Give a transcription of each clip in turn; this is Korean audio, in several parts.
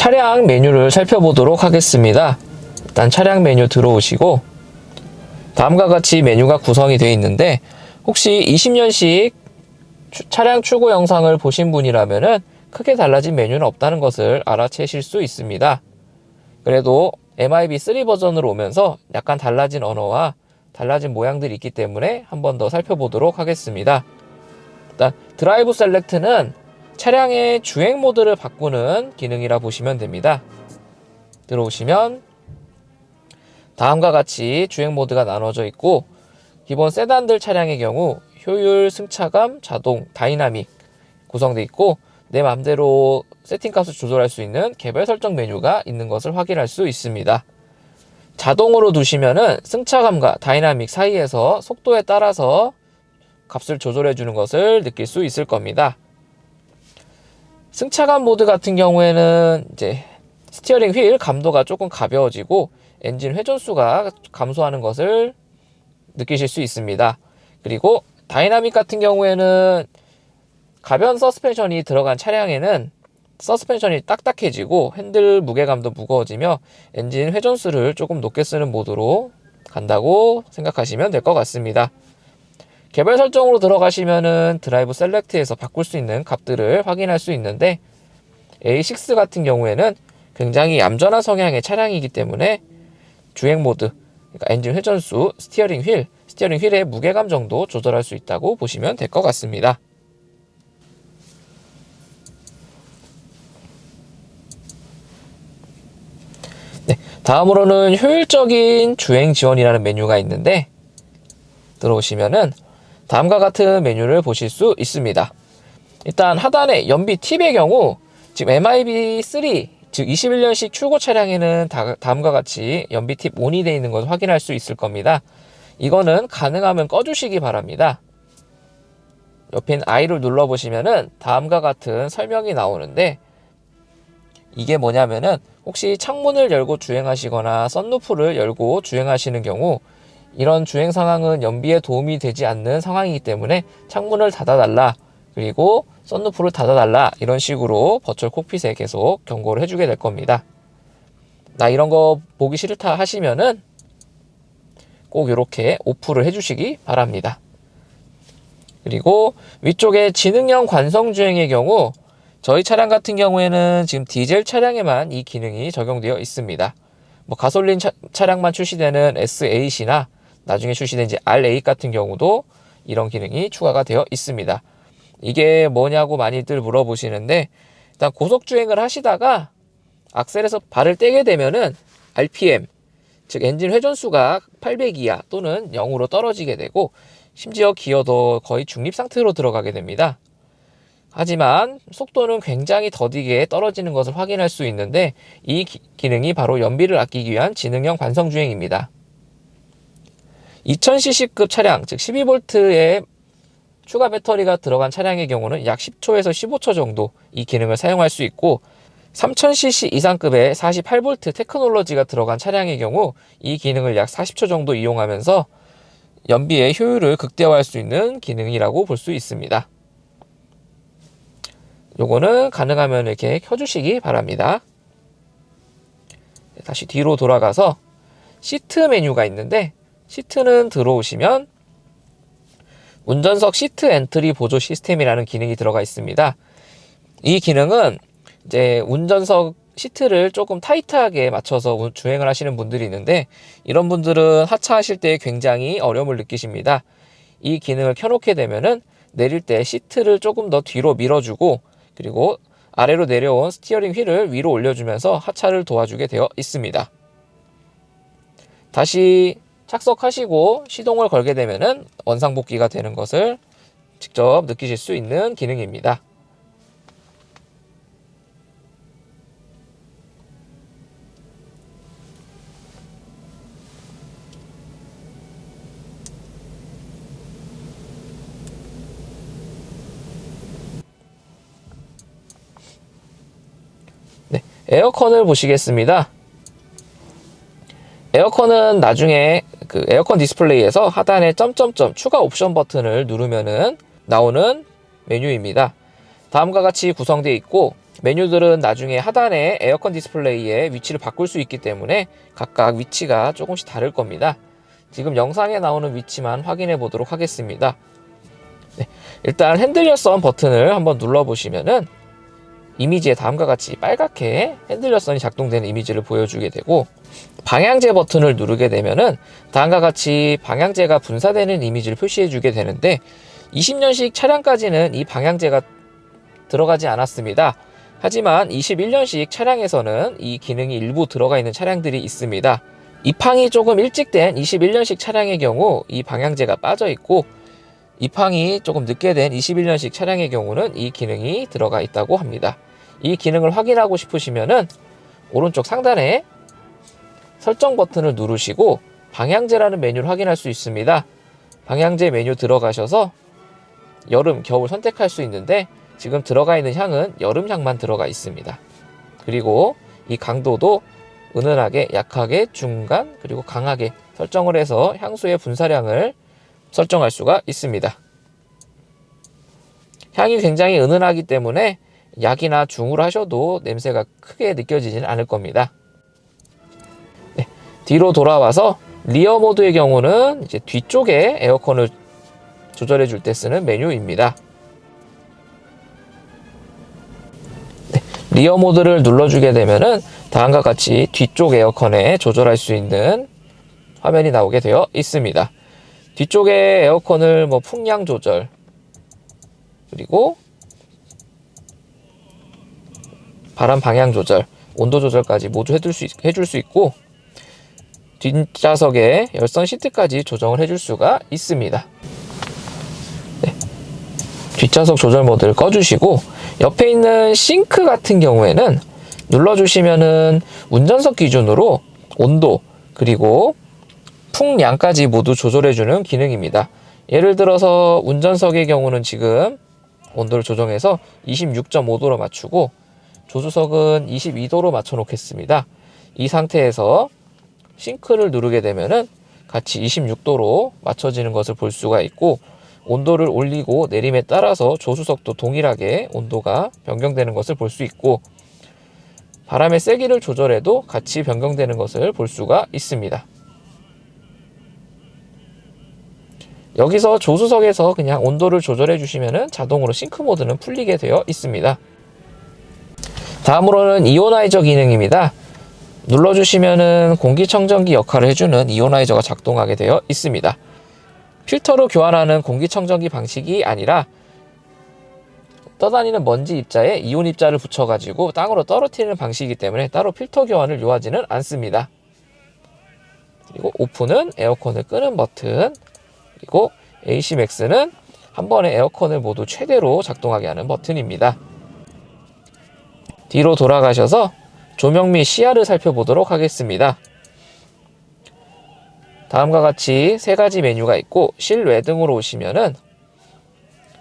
차량 메뉴를 살펴보도록 하겠습니다. 일단 차량 메뉴 들어오시고 다음과 같이 메뉴가 구성이 되어 있는데, 혹시 20년식 차량 출고 영상을 보신 분이라면은 크게 달라진 메뉴는 없다는 것을 알아채실 수 있습니다. 그래도 MIB3 버전으로 오면서 약간 달라진 언어와 달라진 모양들이 있기 때문에 한 번 더 살펴보도록 하겠습니다. 일단 드라이브 셀렉트는 차량의 주행 모드를 바꾸는 기능이라 보시면 됩니다. 들어오시면 다음과 같이 주행 모드가 나눠져 있고, 기본 세단들 차량의 경우 효율, 승차감, 자동, 다이나믹 구성되어 있고, 내 맘대로 세팅값을 조절할 수 있는 개별 설정 메뉴가 있는 것을 확인할 수 있습니다. 자동으로 두시면은 승차감과 다이나믹 사이에서 속도에 따라서 값을 조절해 주는 것을 느낄 수 있을 겁니다. 승차감 모드 같은 경우에는 이제 스티어링 휠 감도가 조금 가벼워지고 엔진 회전수가 감소하는 것을 느끼실 수 있습니다. 그리고 다이나믹 같은 경우에는 가벼운 서스펜션이 들어간 차량에는 서스펜션이 딱딱해지고 핸들 무게감도 무거워지며 엔진 회전수를 조금 높게 쓰는 모드로 간다고 생각하시면 될 것 같습니다. 개별 설정으로 들어가시면은 드라이브 셀렉트에서 바꿀 수 있는 값들을 확인할 수 있는데, A6 같은 경우에는 굉장히 얌전한 성향의 차량이기 때문에 주행 모드, 그러니까 엔진 회전수, 스티어링 휠의 무게감 정도 조절할 수 있다고 보시면 될 것 같습니다. 네, 다음으로는 효율적인 주행 지원이라는 메뉴가 있는데, 들어오시면은 다음과 같은 메뉴를 보실 수 있습니다. 일단 하단에 연비 팁의 경우 지금 MIB3 즉 21년식 출고 차량에는 다음과 같이 연비 팁 ON이 되어 있는 것을 확인할 수 있을 겁니다. 이거는 가능하면 꺼주시기 바랍니다. 옆에 있는 I를 눌러보시면은 다음과 같은 설명이 나오는데, 이게 뭐냐면은 혹시 창문을 열고 주행하시거나 썬루프를 열고 주행하시는 경우 이런 주행 상황은 연비에 도움이 되지 않는 상황이기 때문에 창문을 닫아달라, 그리고 썬루프를 닫아달라, 이런 식으로 버추얼 콕핏에 계속 경고를 해주게 될 겁니다. 나 이런 거 보기 싫다 하시면은 꼭 이렇게 오프를 해주시기 바랍니다. 그리고 위쪽에 지능형 관성주행의 경우 저희 차량 같은 경우에는 지금 디젤 차량에만 이 기능이 적용되어 있습니다. 뭐 가솔린 차량만 출시되는 S8이나 나중에 출시된 이제 R8 같은 경우도 이런 기능이 추가가 되어 있습니다. 이게 뭐냐고 많이들 물어보시는데, 일단 고속주행을 하시다가 악셀에서 발을 떼게 되면은 RPM, 즉 엔진 회전수가 800 이하 또는 0으로 떨어지게 되고, 심지어 기어도 거의 중립 상태로 들어가게 됩니다. 하지만 속도는 굉장히 더디게 떨어지는 것을 확인할 수 있는데, 이 기능이 바로 연비를 아끼기 위한 지능형 관성주행입니다. 2000cc급 차량, 즉 12V의 추가 배터리가 들어간 차량의 경우는 약 10초에서 15초 정도 이 기능을 사용할 수 있고, 3000cc 이상급의 48V 테크놀로지가 들어간 차량의 경우 이 기능을 약 40초 정도 이용하면서 연비의 효율을 극대화할 수 있는 기능이라고 볼 수 있습니다. 요거는 가능하면 이렇게 켜주시기 바랍니다. 다시 뒤로 돌아가서 시트 메뉴가 있는데, 시트는 들어오시면 운전석 시트 엔트리 보조 시스템이라는 기능이 들어가 있습니다. 이 기능은 이제 운전석 시트를 조금 타이트하게 맞춰서 주행을 하시는 분들이 있는데, 이런 분들은 하차하실 때 굉장히 어려움을 느끼십니다. 이 기능을 켜놓게 되면은 내릴 때 시트를 조금 더 뒤로 밀어주고, 그리고 아래로 내려온 스티어링 휠을 위로 올려주면서 하차를 도와주게 되어 있습니다. 다시 착석하시고 시동을 걸게 되면은 원상복귀가 되는 것을 직접 느끼실 수 있는 기능입니다. 네, 에어컨을 보시겠습니다. 에어컨은 나중에 그 에어컨 디스플레이에서 하단에 점점점 추가 옵션 버튼을 누르면은 나오는 메뉴입니다. 다음과 같이 구성되어 있고, 메뉴들은 나중에 하단에 에어컨 디스플레이의 위치를 바꿀 수 있기 때문에 각각 위치가 조금씩 다를 겁니다. 지금 영상에 나오는 위치만 확인해 보도록 하겠습니다. 네, 일단 핸들 열선 버튼을 한번 눌러 보시면은 이미지에 다음과 같이 빨갛게 핸들 열선이 작동되는 이미지를 보여주게 되고, 방향제 버튼을 누르게 되면은 다음과 같이 방향제가 분사되는 이미지를 표시해 주게 되는데, 20년식 차량까지는 이 방향제가 들어가지 않았습니다. 하지만 21년식 차량에서는 이 기능이 일부 들어가 있는 차량들이 있습니다. 입항이 조금 일찍 된 21년식 차량의 경우 이 방향제가 빠져 있고, 입항이 조금 늦게 된 21년식 차량의 경우는 이 기능이 들어가 있다고 합니다. 이 기능을 확인하고 싶으시면은 오른쪽 상단에 설정 버튼을 누르시고 방향제라는 메뉴를 확인할 수 있습니다. 방향제 메뉴 들어가셔서 여름, 겨울 선택할 수 있는데 지금 들어가 있는 향은 여름향만 들어가 있습니다. 그리고 이 강도도 은은하게, 약하게, 중간, 그리고 강하게 설정을 해서 향수의 분사량을 설정할 수가 있습니다. 향이 굉장히 은은하기 때문에 약이나 중으로 하셔도 냄새가 크게 느껴지지는 않을 겁니다. 네, 뒤로 돌아와서 리어 모드의 경우는 이제 뒤쪽에 에어컨을 조절해 줄 때 쓰는 메뉴입니다. 네, 리어 모드를 눌러주게 되면은 다음과 같이 뒤쪽 에어컨에 조절할 수 있는 화면이 나오게 되어 있습니다. 뒤쪽에 에어컨을 풍량 조절, 그리고 바람 방향 조절, 온도 조절까지 모두 해줄 수 있고, 뒷좌석에 열선 시트까지 조정을 해줄 수가 있습니다. 네. 뒷좌석 조절 모드를 꺼주시고, 옆에 있는 싱크 같은 경우에는 눌러주시면은 운전석 기준으로 온도, 그리고 풍량까지 모두 조절해주는 기능입니다. 예를 들어서 운전석의 경우는 지금 온도를 조정해서 26.5도로 맞추고, 조수석은 22도로 맞춰 놓겠습니다. 이 상태에서 싱크를 누르게 되면은 같이 26도로 맞춰지는 것을 볼 수가 있고, 온도를 올리고 내림에 따라서 조수석도 동일하게 온도가 변경되는 것을 볼 수 있고, 바람의 세기를 조절해도 같이 변경되는 것을 볼 수가 있습니다. 여기서 조수석에서 그냥 온도를 조절해 주시면은 자동으로 싱크 모드는 풀리게 되어 있습니다. 다음으로는 이오나이저 기능입니다. 눌러주시면은 공기청정기 역할을 해주는 이오나이저가 작동하게 되어 있습니다. 필터로 교환하는 공기청정기 방식이 아니라 떠다니는 먼지 입자에 이온 입자를 붙여가지고 땅으로 떨어뜨리는 방식이기 때문에 따로 필터 교환을 요하지는 않습니다. 그리고 오프는 에어컨을 끄는 버튼, 그리고 AC 맥스는 한 번에 에어컨을 모두 최대로 작동하게 하는 버튼입니다. 뒤로 돌아가셔서 조명 및 시야를 살펴보도록 하겠습니다. 다음과 같이 세 가지 메뉴가 있고, 실외등으로 오시면은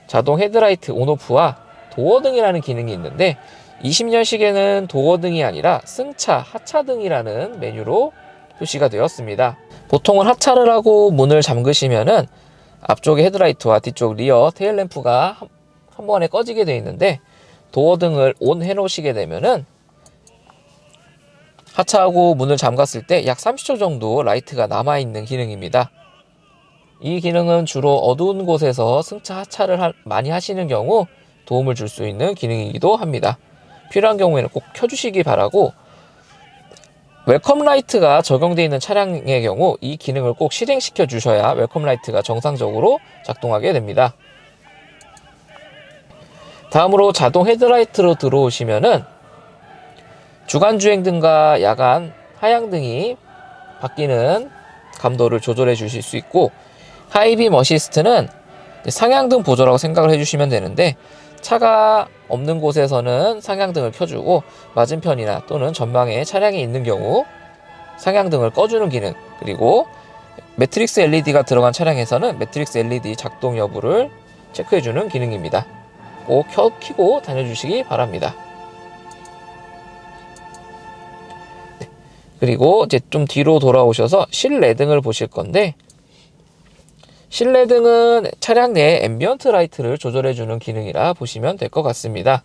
자동 헤드라이트 온오프와 도어등이라는 기능이 있는데, 20년식에는 도어등이 아니라 승차, 하차등이라는 메뉴로 표시가 되었습니다. 보통은 하차를 하고 문을 잠그시면은 앞쪽의 헤드라이트와 뒤쪽 리어 테일램프가 한 번에 꺼지게 되어 있는데, 도어등을 ON 해 놓으시게 되면은 하차하고 문을 잠갔을 때 약 30초 정도 라이트가 남아있는 기능입니다. 이 기능은 주로 어두운 곳에서 승차 하차를 많이 하시는 경우 도움을 줄 수 있는 기능이기도 합니다. 필요한 경우에는 꼭 켜주시기 바라고, 웰컴 라이트가 적용되어 있는 차량의 경우 이 기능을 꼭 실행시켜 주셔야 웰컴 라이트가 정상적으로 작동하게 됩니다. 다음으로 자동 헤드라이트로 들어오시면은 주간주행등과 야간 하향등이 바뀌는 감도를 조절해 주실 수 있고, 하이빔 어시스트는 상향등 보조라고 생각을 해주시면 되는데, 차가 없는 곳에서는 상향등을 켜주고 맞은편이나 또는 전방에 차량이 있는 경우 상향등을 꺼주는 기능, 그리고 매트릭스 LED가 들어간 차량에서는 매트릭스 LED 작동 여부를 체크해주는 기능입니다. 꼭 켜고 다녀주시기 바랍니다. 그리고 이제 좀 뒤로 돌아오셔서 실내등을 보실 건데, 실내등은 차량 내 앰비언트 라이트를 조절해주는 기능이라 보시면 될 것 같습니다.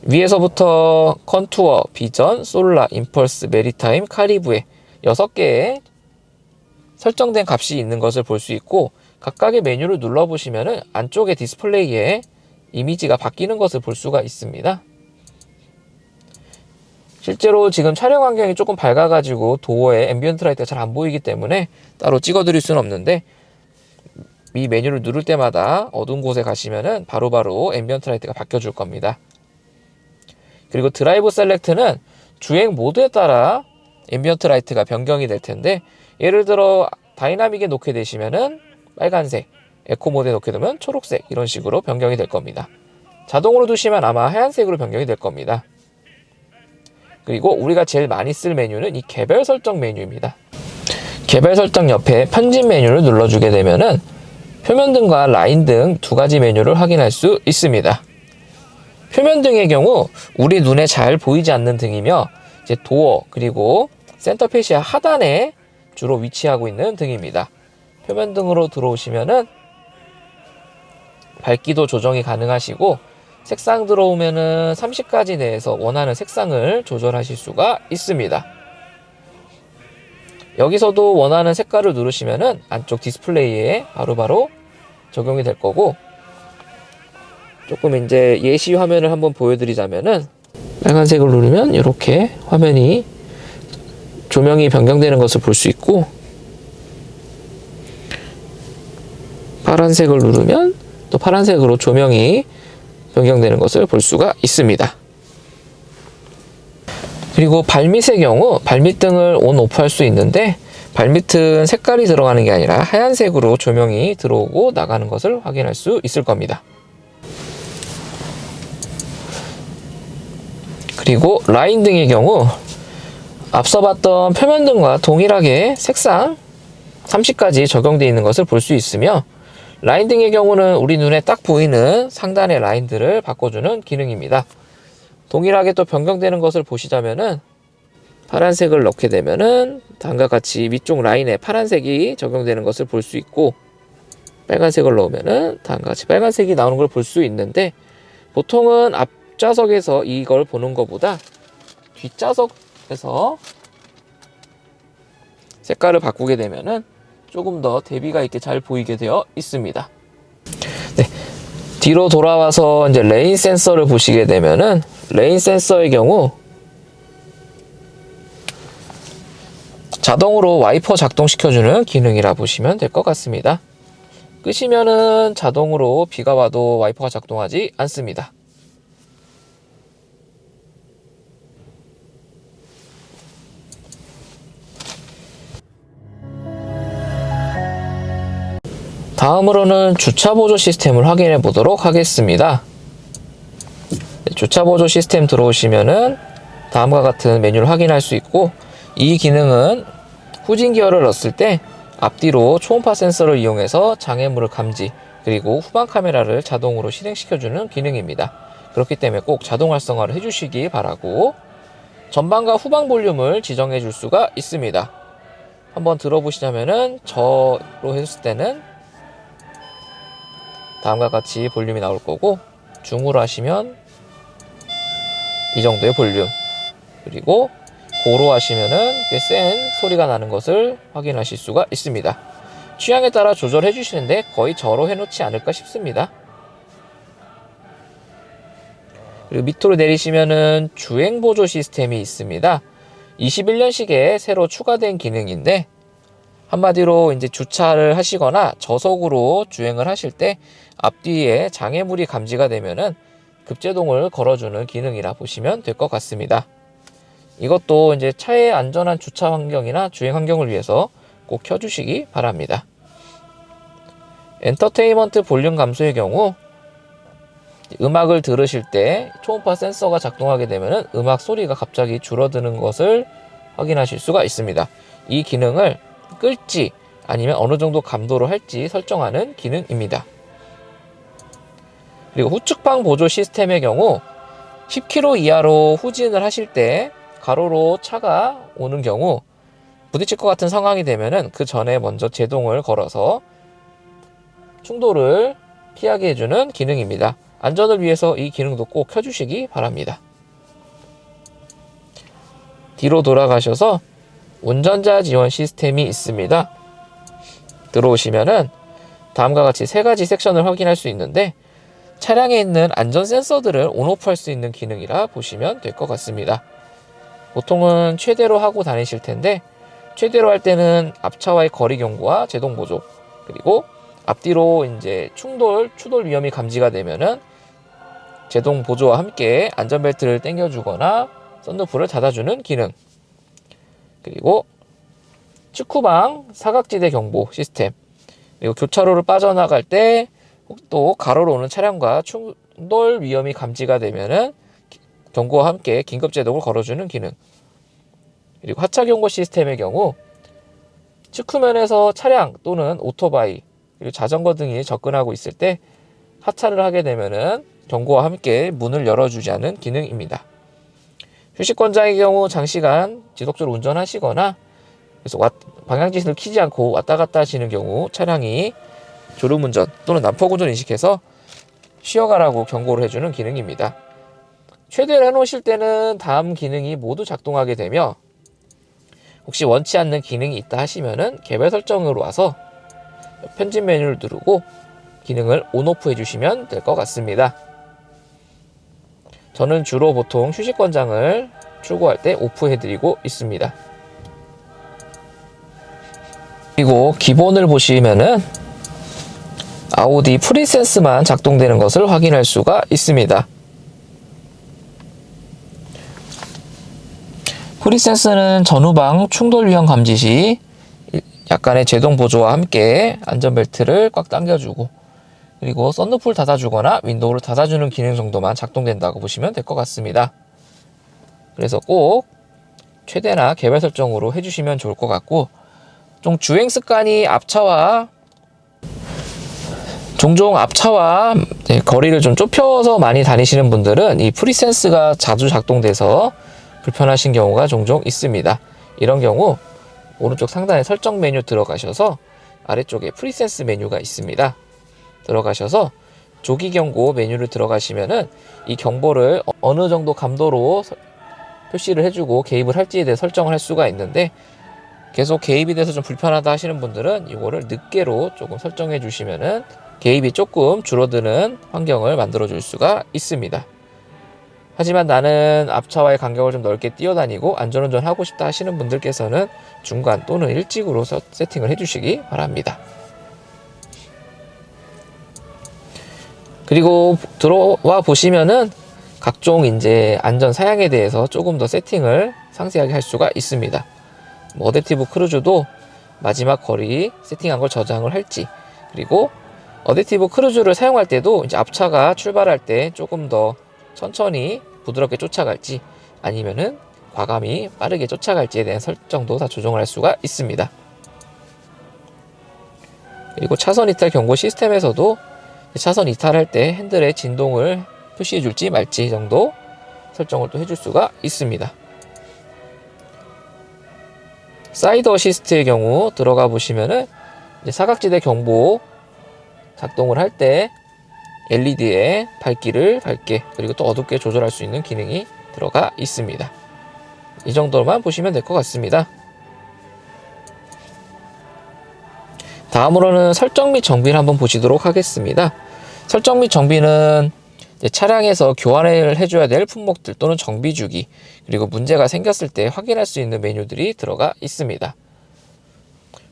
위에서부터 컨투어, 비전, 솔라, 임펄스, 메리타임, 카리브에 6개의 설정된 값이 있는 것을 볼 수 있고, 각각의 메뉴를 눌러보시면 안쪽에 디스플레이에 이미지가 바뀌는 것을 볼 수가 있습니다. 실제로 지금 촬영 환경이 조금 밝아가지고 도어에 앰비언트 라이트가 잘 안 보이기 때문에 따로 찍어드릴 수는 없는데, 이 메뉴를 누를 때마다 어두운 곳에 가시면은 바로바로 앰비언트 라이트가 바뀌어줄 겁니다. 그리고 드라이브 셀렉트는 주행 모드에 따라 앰비언트 라이트가 변경이 될 텐데, 예를 들어 다이나믹에 놓게 되시면은 빨간색, 에코 모드에 놓게 되면 초록색, 이런 식으로 변경이 될 겁니다. 자동으로 두시면 아마 하얀색으로 변경이 될 겁니다. 그리고 우리가 제일 많이 쓸 메뉴는 이 개별 설정 메뉴입니다. 개별 설정 옆에 편집 메뉴를 눌러주게 되면은 표면등과 라인 등 2가지 메뉴를 확인할 수 있습니다. 표면등의 경우 우리 눈에 잘 보이지 않는 등이며, 이제 도어 그리고 센터 페시아 하단에 주로 위치하고 있는 등입니다. 표면등으로 들어오시면은 밝기도 조정이 가능하시고, 색상 들어오면은 30가지 내에서 원하는 색상을 조절하실 수가 있습니다. 여기서도 원하는 색깔을 누르시면은 안쪽 디스플레이에 바로바로 적용이 될 거고, 조금 이제 예시 화면을 한번 보여드리자면은 빨간색을 누르면 이렇게 화면이 조명이 변경되는 것을 볼 수 있고, 파란색을 누르면 또 파란색으로 조명이 변경되는 것을 볼 수가 있습니다. 그리고 발밑의 경우 발밑등을 온 오프 할 수 있는데, 발밑은 색깔이 들어가는 게 아니라 하얀색으로 조명이 들어오고 나가는 것을 확인할 수 있을 겁니다. 그리고 라인 등의 경우 앞서 봤던 표면등과 동일하게 색상 30가지 적용되어 있는 것을 볼 수 있으며, 라인 등의 경우는 우리 눈에 딱 보이는 상단의 라인들을 바꿔주는 기능입니다. 동일하게 또 변경되는 것을 보시자면은 파란색을 넣게 되면은 다음과 같이 위쪽 라인에 파란색이 적용되는 것을 볼 수 있고, 빨간색을 넣으면은 다음과 같이 빨간색이 나오는 걸 볼 수 있는데, 보통은 앞좌석에서 이걸 보는 것보다 뒷좌석에서 색깔을 바꾸게 되면은 조금 더 대비가 있게 잘 보이게 되어 있습니다. 네, 뒤로 돌아와서 이제 레인 센서를 보시게 되면은 레인 센서의 경우 자동으로 와이퍼 작동시켜주는 기능이라 보시면 될 것 같습니다. 끄시면은 자동으로 비가 와도 와이퍼가 작동하지 않습니다. 다음으로는 주차 보조 시스템을 확인해 보도록 하겠습니다. 주차 보조 시스템 들어오시면은 다음과 같은 메뉴를 확인할 수 있고, 이 기능은 후진 기어를 넣었을 때 앞뒤로 초음파 센서를 이용해서 장애물을 감지, 그리고 후방 카메라를 자동으로 실행시켜주는 기능입니다. 그렇기 때문에 꼭 자동 활성화를 해주시기 바라고, 전방과 후방 볼륨을 지정해 줄 수가 있습니다. 한번 들어보시자면은 저로 했을 때는 다음과 같이 볼륨이 나올 거고, 중으로 하시면 이 정도의 볼륨, 그리고 고로 하시면은 꽤 센 소리가 나는 것을 확인하실 수가 있습니다. 취향에 따라 조절해 주시는데 거의 저로 해놓지 않을까 싶습니다. 그리고 밑으로 내리시면은 주행 보조 시스템이 있습니다. 21년식에 새로 추가된 기능인데, 한마디로 이제 주차를 하시거나 저속으로 주행을 하실 때 앞뒤에 장애물이 감지가 되면은 급제동을 걸어주는 기능이라 보시면 될 것 같습니다. 이것도 이제 차의 안전한 주차 환경이나 주행 환경을 위해서 꼭 켜주시기 바랍니다. 엔터테인먼트 볼륨 감소의 경우 음악을 들으실 때 초음파 센서가 작동하게 되면 음악 소리가 갑자기 줄어드는 것을 확인하실 수가 있습니다. 이 기능을 끌지 아니면 어느 정도 감도로 할지 설정하는 기능입니다. 그리고 후측방 보조 시스템의 경우 10km 이하로 후진을 하실 때 가로로 차가 오는 경우 부딪힐 것 같은 상황이 되면은 그 전에 먼저 제동을 걸어서 충돌을 피하게 해주는 기능입니다. 안전을 위해서 이 기능도 꼭 켜주시기 바랍니다. 뒤로 돌아가셔서 운전자 지원 시스템이 있습니다. 들어오시면은 다음과 같이 세 가지 섹션을 확인할 수 있는데, 차량에 있는 안전 센서들을 온오프 할 수 있는 기능이라 보시면 될 것 같습니다. 보통은 최대로 하고 다니실 텐데, 최대로 할 때는 앞차와의 거리 경고와 제동 보조, 그리고 앞뒤로 이제 추돌 위험이 감지가 되면은 제동 보조와 함께 안전벨트를 당겨주거나 썬루프를 닫아주는 기능, 그리고 측후방 사각지대 경보 시스템, 그리고 교차로를 빠져나갈 때 또 가로로 오는 차량과 충돌 위험이 감지가 되면은 경고와 함께 긴급 제동을 걸어주는 기능, 그리고 하차 경고 시스템의 경우 측후면에서 차량 또는 오토바이 그리고 자전거 등이 접근하고 있을 때 하차를 하게 되면은 경고와 함께 문을 열어주지 않은 기능입니다. 휴식권자의 경우 장시간 지속적으로 운전하시거나 그래서 방향지시를 켜지 않고 왔다 갔다 하시는 경우 차량이 졸음운전 또는 난폭운전 인식해서 쉬어가라고 경고를 해주는 기능입니다. 최대로 해놓으실 때는 다음 기능이 모두 작동하게 되며, 혹시 원치 않는 기능이 있다 하시면은 개별 설정으로 와서 편집 메뉴를 누르고 기능을 온오프 해주시면 될 것 같습니다. 저는 주로 보통 휴식권장을 출고할 때 오프해드리고 있습니다. 그리고 기본을 보시면은 아우디 프리센스만 작동되는 것을 확인할 수가 있습니다. 프리센스는 전후방 충돌 위험 감지 시 약간의 제동 보조와 함께 안전벨트를 꽉 당겨주고, 그리고 썬루프를 닫아주거나 윈도우를 닫아주는 기능 정도만 작동된다고 보시면 될 것 같습니다. 그래서 꼭 최대나 개별 설정으로 해주시면 좋을 것 같고, 좀 주행 습관이 종종 앞차와 거리를 좀 좁혀서 많이 다니시는 분들은 이 프리센스가 자주 작동돼서 불편하신 경우가 종종 있습니다. 이런 경우 오른쪽 상단에 설정 메뉴 들어가셔서 아래쪽에 프리센스 메뉴가 있습니다. 들어가셔서 조기 경고 메뉴를 들어가시면은 이 경보를 어느 정도 감도로 표시를 해주고 개입을 할지에 대해 설정을 할 수가 있는데, 계속 개입이 돼서 좀 불편하다 하시는 분들은 이거를 늦게로 조금 설정해 주시면은 개입이 조금 줄어드는 환경을 만들어 줄 수가 있습니다. 하지만 나는 앞차와의 간격을 좀 넓게 뛰어다니고 안전운전 하고 싶다 하시는 분들께서는 중간 또는 일찍으로 세팅을 해 주시기 바랍니다. 그리고 들어와 보시면은 각종 이제 안전 사양에 대해서 조금 더 세팅을 상세하게 할 수가 있습니다. 어댑티브 크루즈도 마지막 거리 세팅한 걸 저장을 할지, 그리고 어댑티브 크루즈를 사용할 때도 이제 앞차가 출발할 때 조금 더 천천히 부드럽게 쫓아갈지 아니면은 과감히 빠르게 쫓아갈지에 대한 설정도 다 조정을 할 수가 있습니다. 그리고 차선 이탈 경고 시스템에서도 차선 이탈할 때 핸들의 진동을 표시해 줄지 말지 정도 설정을 또 해줄 수가 있습니다. 사이드 어시스트의 경우 들어가 보시면은 이제 사각지대 경보 작동을 할 때 LED에 밝기를 밝게 그리고 또 어둡게 조절할 수 있는 기능이 들어가 있습니다. 이 정도만 보시면 될 것 같습니다. 다음으로는 설정 및 정비를 한번 보시도록 하겠습니다. 설정 및 정비는 차량에서 교환을 해줘야 될 품목들 또는 정비 주기, 그리고 문제가 생겼을 때 확인할 수 있는 메뉴들이 들어가 있습니다.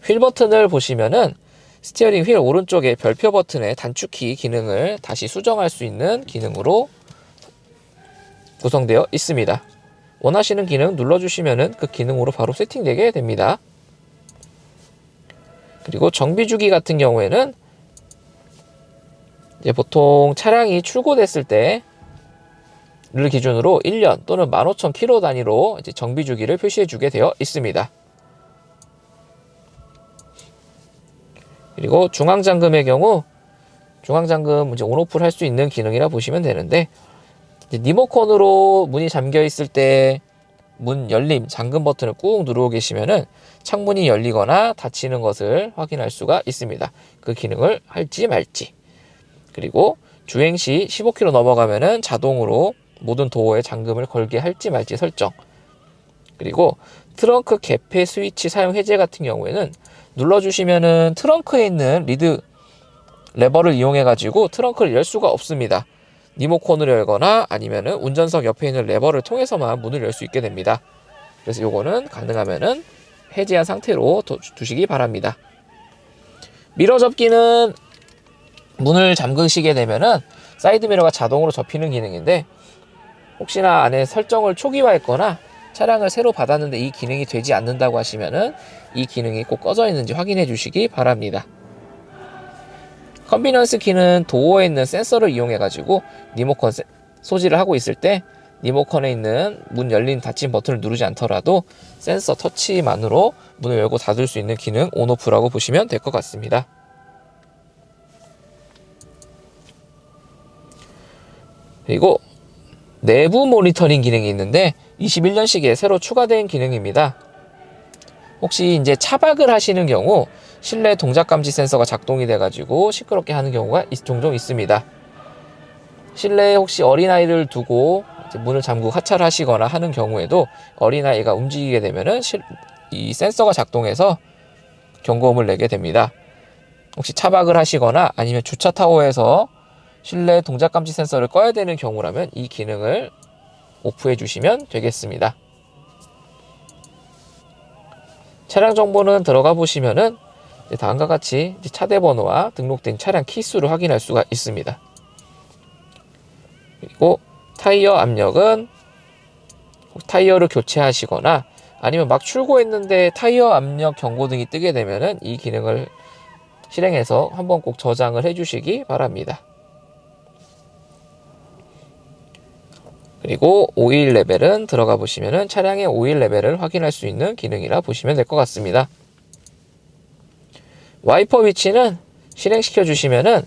휠 버튼을 보시면은 스티어링 휠 오른쪽에 별표 버튼의 단축키 기능을 다시 수정할 수 있는 기능으로 구성되어 있습니다. 원하시는 기능 눌러주시면은 그 기능으로 바로 세팅되게 됩니다. 그리고 정비 주기 같은 경우에는 이제 보통 차량이 출고됐을 때를 기준으로 1년 또는 15,000km 단위로 이제 정비 주기를 표시해 주게 되어 있습니다. 그리고 중앙잠금의 경우 중앙잠금 이제 온오프를 할 수 있는 기능이라 보시면 되는데, 리모컨으로 문이 잠겨 있을 때 문 열림 잠금 버튼을 꾹 누르고 계시면은 창문이 열리거나 닫히는 것을 확인할 수가 있습니다. 그 기능을 할지 말지. 그리고 주행 시 15km 넘어가면은 자동으로 모든 도어에 잠금을 걸게 할지 말지 설정. 그리고 트렁크 개폐 스위치 사용 해제 같은 경우에는 눌러주시면은 트렁크에 있는 리드 레버를 이용해 가지고 트렁크를 열 수가 없습니다. 리모컨으로 열거나 아니면은 운전석 옆에 있는 레버를 통해서만 문을 열 수 있게 됩니다. 그래서 요거는 가능하면은 해제한 상태로 두시기 바랍니다. 미러 접기는 문을 잠그시게 되면은 사이드 미러가 자동으로 접히는 기능인데, 혹시나 안에 설정을 초기화했거나 차량을 새로 받았는데 이 기능이 되지 않는다고 하시면은 이 기능이 꼭 꺼져 있는지 확인해 주시기 바랍니다. 컨비넌스 키는 도어에 있는 센서를 이용해 가지고 리모컨 소지를 하고 있을 때 리모컨에 있는 문 열린 닫힌 버튼을 누르지 않더라도 센서 터치만으로 문을 열고 닫을 수 있는 기능 온오프라고 보시면 될 것 같습니다. 그리고 내부 모니터링 기능이 있는데 21년식에 새로 추가된 기능입니다. 혹시 이제 차박을 하시는 경우 실내 동작 감지 센서가 작동이 돼가지고 시끄럽게 하는 경우가 종종 있습니다. 실내에 혹시 어린아이를 두고 문을 잠그고 하차를 하시거나 하는 경우에도 어린아이가 움직이게 되면은 이 센서가 작동해서 경고음을 내게 됩니다. 혹시 차박을 하시거나 아니면 주차 타워에서 실내 동작 감지 센서를 꺼야 되는 경우라면 이 기능을 오프해 주시면 되겠습니다. 차량 정보는 들어가 보시면은 다음과 같이 차대 번호와 등록된 차량 키수를 확인할 수가 있습니다. 그리고 타이어 압력은 타이어를 교체하시거나 아니면 막 출고했는데 타이어 압력 경고등이 뜨게 되면은 이 기능을 실행해서 한번 꼭 저장을 해 주시기 바랍니다. 그리고 오일 레벨은 들어가 보시면은 차량의 오일 레벨을 확인할 수 있는 기능이라 보시면 될 것 같습니다. 와이퍼 위치는 실행시켜 주시면은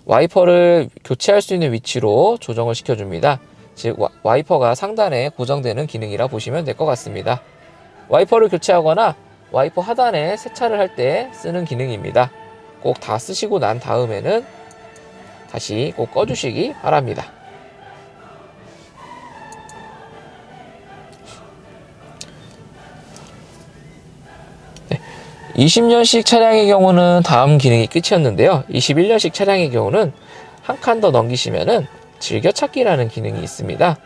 와이퍼를 교체할 수 있는 위치로 조정을 시켜 줍니다. 즉 와이퍼가 상단에 고정되는 기능이라 보시면 될 것 같습니다. 와이퍼를 교체하거나 와이퍼 하단에 세차를 할 때 쓰는 기능입니다. 꼭 다 쓰시고 난 다음에는 다시 꼭 꺼주시기 바랍니다. 20년식 차량의 경우는 다음 기능이 끝이었는데요. 21년식 차량의 경우는 한 칸 더 넘기시면은 즐겨찾기라는 기능이 있습니다.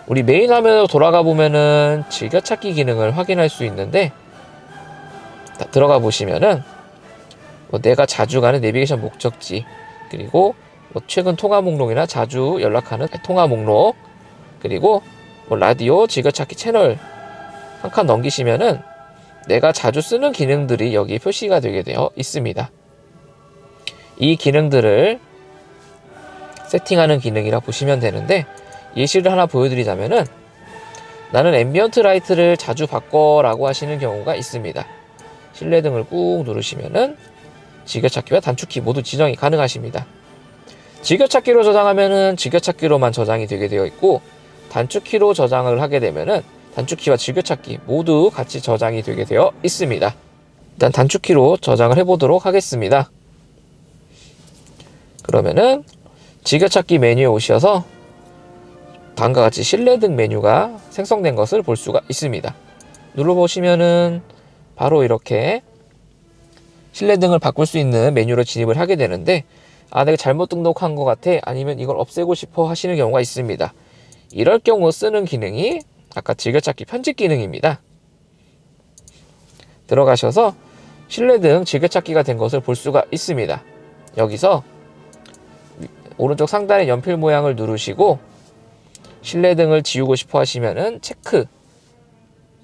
우리 메인 화면으로 돌아가 보면은 즐겨찾기 기능을 확인할 수 있는데, 들어가 보시면은 내가 자주 가는 내비게이션 목적지, 그리고 최근 통화 목록이나 자주 연락하는 통화 목록, 그리고 라디오 즐겨찾기 채널 한 칸 넘기시면은 내가 자주 쓰는 기능들이 여기 표시가 되게 되어 있습니다. 이 기능들을 세팅하는 기능이라 보시면 되는데, 예시를 하나 보여드리자면은 나는 앰비언트 라이트를 자주 바꿔라고 하시는 경우가 있습니다. 실내등을 꾹 누르시면은 즐겨찾기와 단축키 모두 지정이 가능하십니다. 즐겨찾기로 저장하면은 즐겨찾기로만 저장이 되게 되어 있고, 단축키로 저장을 하게 되면은 단축키와 즐겨찾기 모두 같이 저장이 되게 되어 있습니다. 일단 단축키로 저장을 해보도록 하겠습니다. 그러면은 즐겨찾기 메뉴에 오셔서 다음과 같이 실내등 메뉴가 생성된 것을 볼 수가 있습니다. 눌러보시면은 바로 이렇게 실내등을 바꿀 수 있는 메뉴로 진입을 하게 되는데, 내가 잘못 등록한 것 같아, 아니면 이걸 없애고 싶어 하시는 경우가 있습니다. 이럴 경우 쓰는 기능이 아까 즐겨찾기 편집 기능입니다. 들어가셔서 실내등 즐겨찾기가 된 것을 볼 수가 있습니다. 여기서 오른쪽 상단의 연필 모양을 누르시고 실내등을 지우고 싶어 하시면은 체크,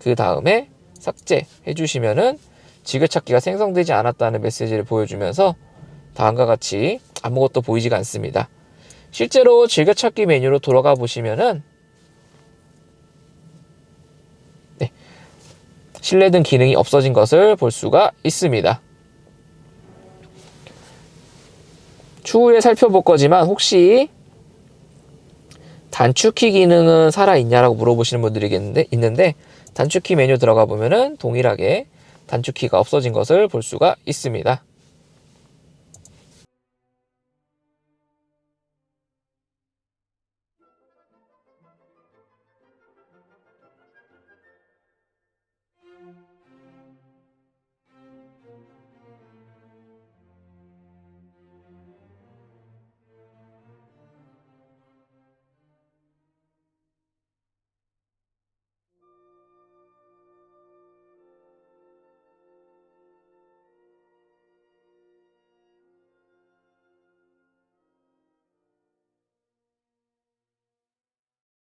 그 다음에 삭제 해주시면은 즐겨찾기가 생성되지 않았다는 메시지를 보여주면서 다음과 같이 아무것도 보이지가 않습니다. 실제로 즐겨찾기 메뉴로 돌아가 보시면은 실내등 기능이 없어진 것을 볼 수가 있습니다. 추후에 살펴볼 거지만 혹시 단축키 기능은 살아있냐라고 물어보시는 분들이 있는데, 단축키 메뉴 들어가 보면은 동일하게 단축키가 없어진 것을 볼 수가 있습니다.